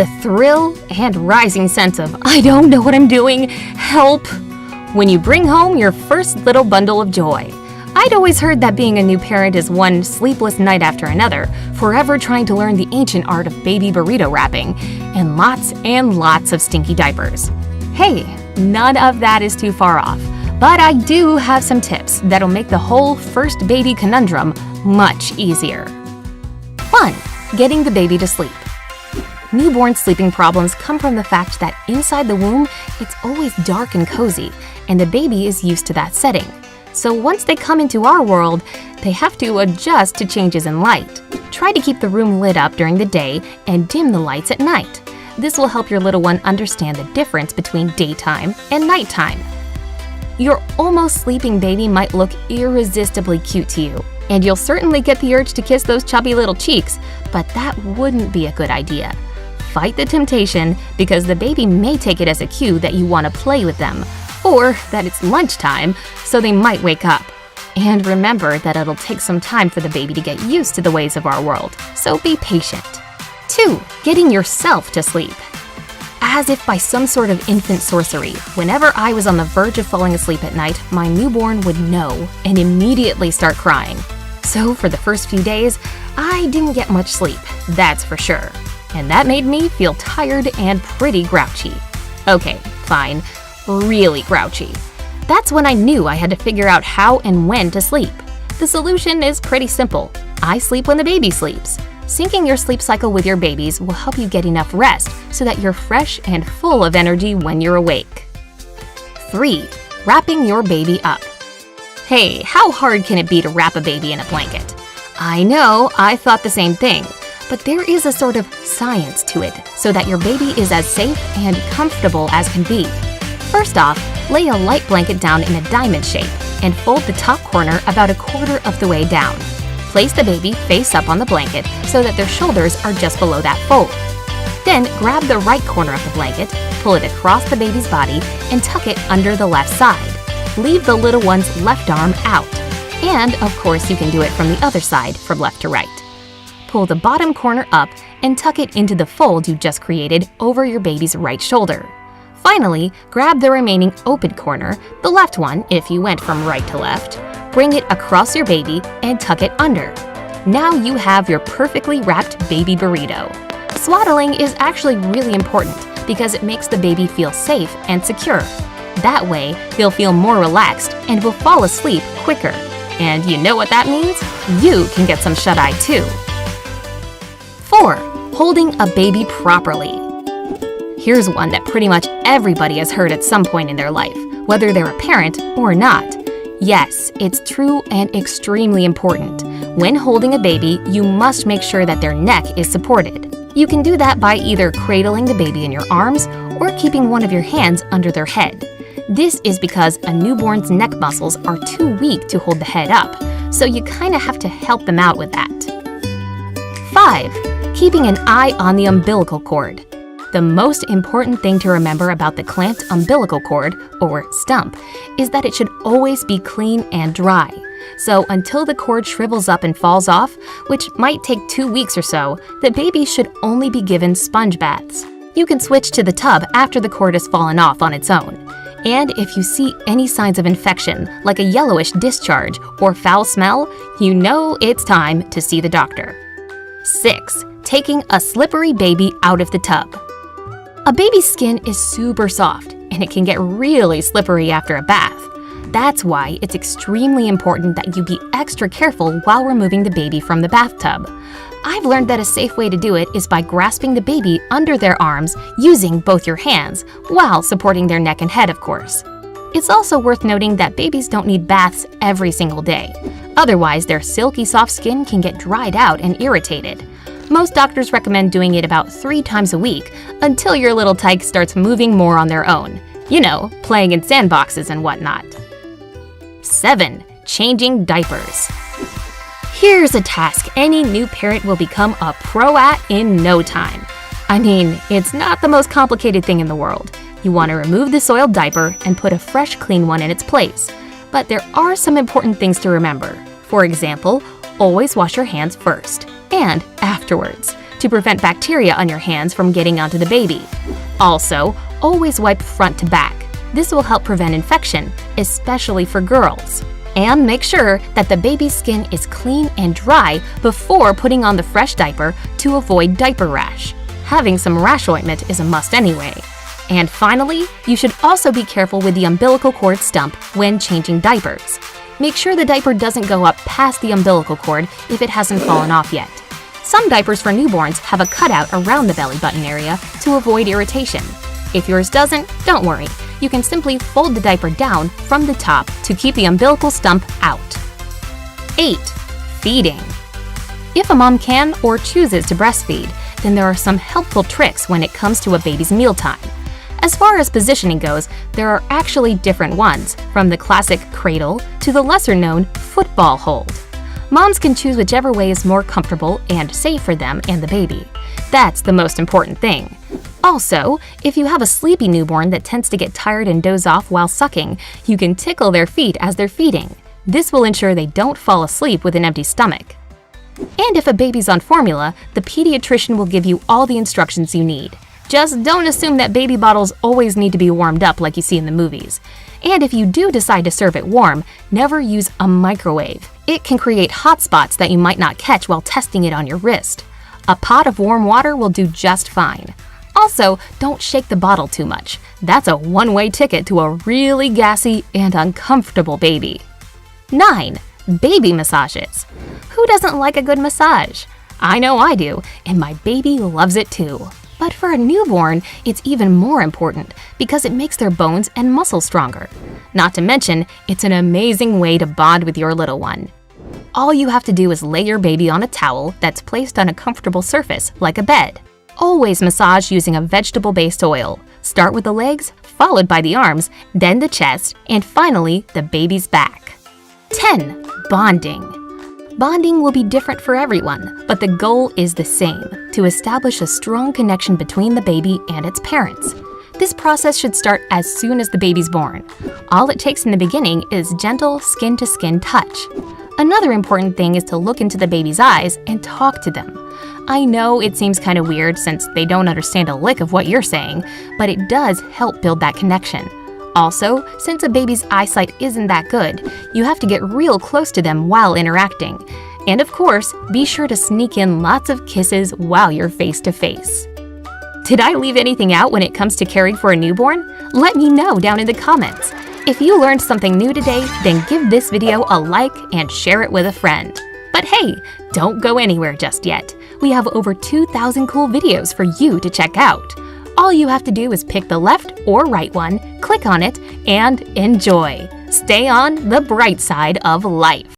The thrill and rising sense of, I don't know what I'm doing, help, when you bring home your first little bundle of joy. I'd always heard that being a new parent is one sleepless night after another, forever trying to learn the ancient art of baby burrito wrapping, and lots of stinky diapers. Hey, none of that is too far off, but I do have some tips that'll make the whole first baby conundrum much easier. 1. Getting the baby to sleep. Newborn sleeping problems come from the fact that inside the womb, it's always dark and cozy, and the baby is used to that setting. So once they come into our world, they have to adjust to changes in light. Try to keep the room lit up during the day and dim the lights at night. This will help your little one understand the difference between daytime and nighttime. Your almost sleeping baby might look irresistibly cute to you, and you'll certainly get the urge to kiss those chubby little cheeks, but that wouldn't be a good idea. Fight the temptation, because the baby may take it as a cue that you want to play with them, or that it's lunchtime, so they might wake up. And remember that it'll take some time for the baby to get used to the ways of our world, so be patient. 2. Getting yourself to sleep. As if by some sort of infant sorcery, whenever I was on the verge of falling asleep at night, my newborn would know and immediately start crying. So for the first few days, I didn't get much sleep, that's for sure. And that made me feel tired and pretty grouchy. Okay, fine, really grouchy. That's when I knew I had to figure out how and when to sleep. The solution is pretty simple. I sleep when the baby sleeps. Syncing your sleep cycle with your baby's will help you get enough rest so that you're fresh and full of energy when you're awake. 3. Wrapping your baby up. Hey, how hard can it be to wrap a baby in a blanket? I know, I thought the same thing, but there is a sort of science to it so that your baby is as safe and comfortable as can be. First off, lay a light blanket down in a diamond shape and fold the top corner about a quarter of the way down. Place the baby face up on the blanket so that their shoulders are just below that fold. Then grab the right corner of the blanket, pull it across the baby's body, and tuck it under the left side. Leave the little one's left arm out. And, of course, you can do it from the other side, from left to right. Pull the bottom corner up and tuck it into the fold you just created over your baby's right shoulder. Finally, grab the remaining open corner, the left one if you went from right to left, bring it across your baby and tuck it under. Now you have your perfectly wrapped baby burrito. Swaddling is actually really important because it makes the baby feel safe and secure. That way, they'll feel more relaxed and will fall asleep quicker. And you know what that means? You can get some shut-eye too. 4. Holding a baby properly. Here's one that pretty much everybody has heard at some point in their life, whether they're a parent or not. Yes, it's true and extremely important. When holding a baby, you must make sure that their neck is supported. You can do that by either cradling the baby in your arms or keeping one of your hands under their head. This is because a newborn's neck muscles are too weak to hold the head up, so you kind of have to help them out with that. 5. Keeping an eye on the umbilical cord. The most important thing to remember about the clamped umbilical cord, or stump, is that it should always be clean and dry. So until the cord shrivels up and falls off, which might take 2 weeks or so, the baby should only be given sponge baths. You can switch to the tub after the cord has fallen off on its own. And if you see any signs of infection, like a yellowish discharge or foul smell, you know it's time to see the doctor. 6. Taking a slippery baby out of the tub. A baby's skin is super soft, and it can get really slippery after a bath. That's why it's extremely important that you be extra careful while removing the baby from the bathtub. I've learned that a safe way to do it is by grasping the baby under their arms using both your hands, while supporting their neck and head, of course. It's also worth noting that babies don't need baths every single day. Otherwise, their silky soft skin can get dried out and irritated. Most doctors recommend doing it about 3 times a week until your little tyke starts moving more on their own. You know, playing in sandboxes and whatnot. 7. Changing diapers. Here's a task any new parent will become a pro at in no time. I mean, it's not the most complicated thing in the world. You want to remove the soiled diaper and put a fresh, clean one in its place. But there are some important things to remember. For example, always wash your hands first and afterwards to prevent bacteria on your hands from getting onto the baby. Also, always wipe front to back. This will help prevent infection, especially for girls. And make sure that the baby's skin is clean and dry before putting on the fresh diaper to avoid diaper rash. Having some rash ointment is a must anyway. And finally, you should also be careful with the umbilical cord stump when changing diapers. Make sure the diaper doesn't go up past the umbilical cord if it hasn't fallen off yet. Some diapers for newborns have a cutout around the belly button area to avoid irritation. If yours doesn't, don't worry. You can simply fold the diaper down from the top to keep the umbilical stump out. 8. Feeding. If a mom can or chooses to breastfeed, then there are some helpful tricks when it comes to a baby's mealtime. As far as positioning goes, there are actually different ones, from the classic cradle to the lesser-known football hold. Moms can choose whichever way is more comfortable and safe for them and the baby. That's the most important thing. Also, if you have a sleepy newborn that tends to get tired and doze off while sucking, you can tickle their feet as they're feeding. This will ensure they don't fall asleep with an empty stomach. And if a baby's on formula, the pediatrician will give you all the instructions you need. Just don't assume that baby bottles always need to be warmed up like you see in the movies. And if you do decide to serve it warm, never use a microwave. It can create hot spots that you might not catch while testing it on your wrist. A pot of warm water will do just fine. Also, don't shake the bottle too much. That's a one-way ticket to a really gassy and uncomfortable baby. 9. Baby massages. Who doesn't like a good massage? I know I do, and my baby loves it too. But for a newborn, it's even more important because it makes their bones and muscles stronger. Not to mention, it's an amazing way to bond with your little one. All you have to do is lay your baby on a towel that's placed on a comfortable surface, like a bed. Always massage using a vegetable-based oil. Start with the legs, followed by the arms, then the chest, and finally, the baby's back. 10. Bonding. Bonding will be different for everyone, but the goal is the same, to establish a strong connection between the baby and its parents. This process should start as soon as the baby's born. All it takes in the beginning is gentle skin-to-skin touch. Another important thing is to look into the baby's eyes and talk to them. I know it seems kind of weird since they don't understand a lick of what you're saying, but it does help build that connection. Also, since a baby's eyesight isn't that good, you have to get real close to them while interacting. And of course, be sure to sneak in lots of kisses while you're face-to-face. Did I leave anything out when it comes to caring for a newborn? Let me know down in the comments. If you learned something new today, then give this video a like and share it with a friend. But hey, don't go anywhere just yet. We have over 2,000 cool videos for you to check out. All you have to do is pick the left or right one, click on it, and enjoy. Stay on the bright side of life.